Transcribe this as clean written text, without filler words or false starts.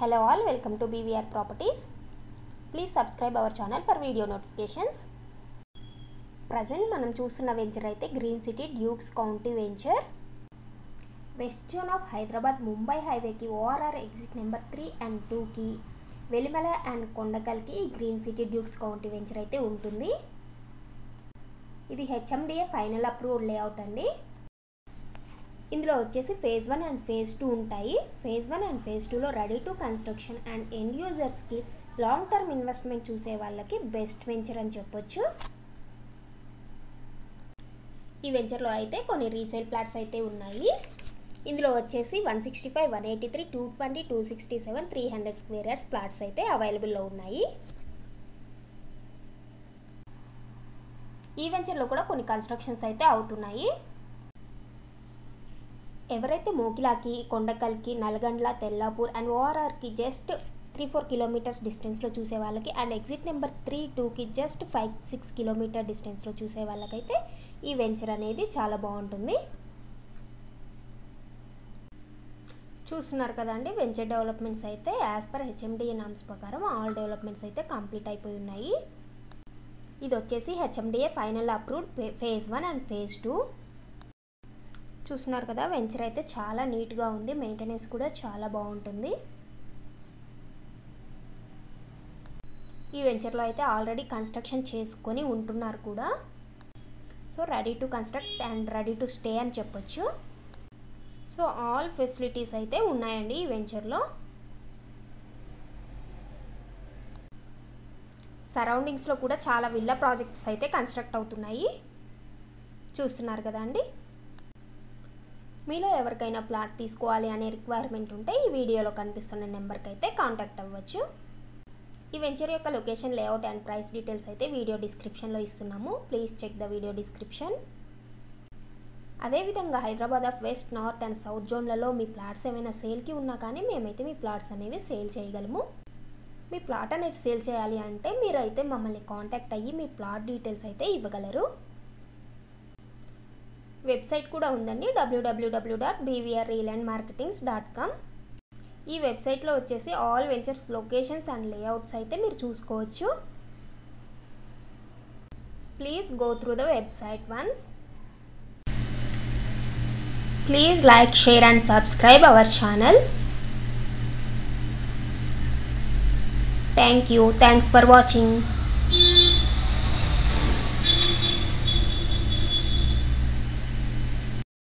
Hello all, welcome to BVR Properties. Please subscribe our channel for video notifications. Present మనం చూస్తున్న venture అయితే Green City Dukes County venture west zone of Hyderabad Mumbai హైవేకి ORR exit number 3 and 2 కి Velimala and కొండకల్కి Green City Dukes County venture అయితే ఉంటుంది. ఇది HMDA final approved layout అండి. ఇందులో వచ్చేసి ఫేజ్ 1 అండ్ ఫేజ్ 2 ఉంటాయి. ఫేజ్ 1 అండ్ ఫేజ్ 2లో ready to construction and end యూజర్స్కి లాంగ్ టర్మ్ ఇన్వెస్ట్మెంట్ చూసే వాళ్ళకి బెస్ట్ వెంచర్ అని చెప్పొచ్చు. ఈ వెంచర్లో అయితే కొన్ని రీసేల్ ప్లాట్స్ అయితే ఉన్నాయి. ఇందులో వచ్చేసి 165, 183, 220, 267, 300 స్క్వేర్ యార్డ్స్ ప్లాట్స్ అయితే అవైలబుల్లో ఉన్నాయి. ఈ వెంచర్లో కూడా కొన్ని కన్స్ట్రక్షన్స్ అయితే అవుతున్నాయి. ఎవరైతే మోకిలాకి, కొండకల్కి, నల్గండ్ల, తెల్లాపూర్ అండ్ ORRకి జస్ట్ 3-4 కిలోమీటర్స్ డిస్టెన్స్లో చూసే వాళ్ళకి అండ్ ఎగ్జిట్ నెంబర్ 3-2కి జస్ట్ 5-6 కిలోమీటర్ డిస్టెన్స్లో చూసే వాళ్ళకైతే ఈ వెంచర్ అనేది చాలా బాగుంటుంది. చూస్తున్నారు కదండి, వెంచర్ డెవలప్మెంట్స్ అయితే యాజ్ పర్ HMDA నామ్స్ ప్రకారం ఆల్ డెవలప్మెంట్స్ అయితే కంప్లీట్ అయిపోయి ఉన్నాయి. ఇది వచ్చేసి HMDA final approved phase 1 and phase 2. చూస్తున్నారు కదా, వెంచర్ అయితే చాలా నీట్గా ఉంది, మెయింటెనెన్స్ కూడా చాలా బాగుంటుంది. ఈ వెంచర్లో అయితే ఆల్రెడీ కన్స్ట్రక్షన్ చేసుకొని ఉంటున్నారు కూడా. So ready to construct and ready to stay అని చెప్పొచ్చు. సో ఆల్ ఫెసిలిటీస్ అయితే ఉన్నాయండి ఈ వెంచర్లో. సరౌండింగ్స్లో కూడా చాలా విల్లా ప్రాజెక్ట్స్ అయితే కన్స్ట్రక్ట్ అవుతున్నాయి. చూస్తున్నారు కదా అండి. మీలో ఎవరికైనా ప్లాట్ తీసుకోవాలి అనే రిక్వైర్మెంట్ ఉంటే ఈ వీడియోలో కనిపిస్తున్న నెంబర్కి అయితే కాంటాక్ట్ అవ్వచ్చు. ఈ వెంచర్ యొక్క location, layout and price details అయితే వీడియో డిస్క్రిప్షన్లో ఇస్తున్నాము. Please check the video description. అదేవిధంగా Hyderabad of west, north and south జోన్లలో మీ ప్లాట్స్ ఏమైనా సేల్కి ఉన్నా కానీ మేమైతే మీ ప్లాట్స్ అనేవి సేల్ చేయగలము. మీ ప్లాట్ అనేది సేల్ చేయాలి అంటే మీరైతే మమ్మల్ని కాంటాక్ట్ అయ్యి మీ ప్లాట్ డీటెయిల్స్ అయితే ఇవ్వగలరు. వెబ్సైట్ కూడా ఉందండి, www.bvrreallandmarketings.com. ఈ వెబ్సైట్లో వచ్చేసి all ventures locations and layouts అయితే మీరు చూసుకోవచ్చు. Please go through the website once. Please like, share and subscribe our channel. Thank you. Thanks for watching.